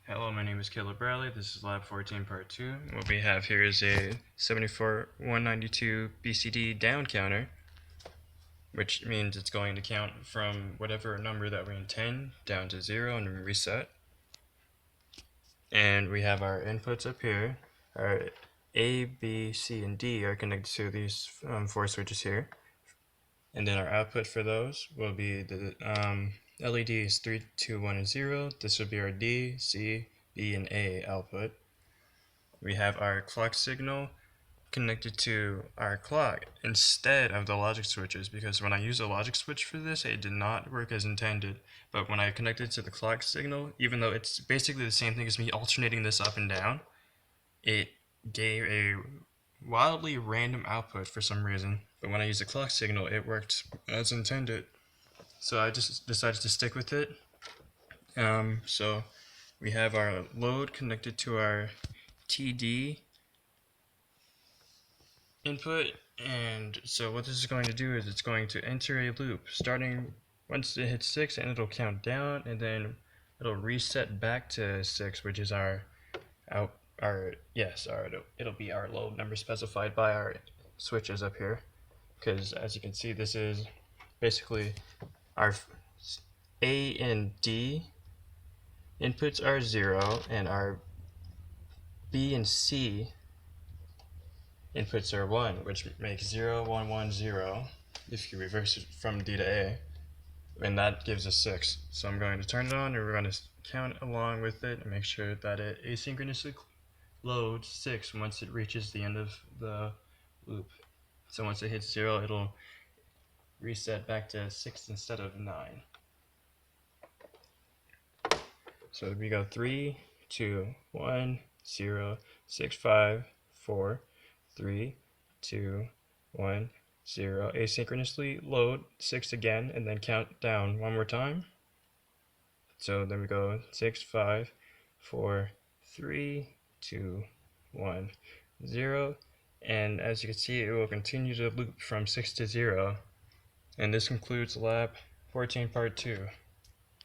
Hello, my name is Caleb Bradley. This is Lab 14 Part 2. What we have here is a 74192 BCD down counter, which means it's going to count from whatever number that we intend down to 0 and reset. And we have our inputs up here. Our A, B, C, and D are connected to these 4 switches here. And then our output for those will be the LEDs 3, 2, 1, and 0. This would be our D, C, B, and A output. We have our clock signal connected to our clock instead of the logic switches, because when I used a logic switch for this, it did not work as intended. But when I connected to the clock signal, even though it's basically the same thing as me alternating this up and down, it gave a wildly random output for some reason. But when I used the clock signal, it worked as intended. So I just decided to stick with it. So we have our load connected to our TD input, and so what this is going to do is it's going to enter a loop starting once it hits 6, and it'll count down, and then it'll reset back to 6, which is it'll be our load number specified by our switches up here, because as you can see, this is basically our A and D inputs are 0, and our B and C inputs are 1, which makes 0, 1, 1, 0 if you reverse it from D to A, and that gives us 6. So I'm going to turn it on, and we're going to count along with it and make sure that it asynchronously loads 6 once it reaches the end of the loop. So once it hits 0, it'll reset back to 6 instead of 9. So we go 3, 2, 1, 0, 6, 5, 4, 3, 2, 1, 0. Asynchronously load 6 again, and then count down one more time. So then we go 6, 5, 4, 3, 2, 1, 0. And as you can see, it will continue to loop from 6 to 0. And this concludes Lab 14 Part 2.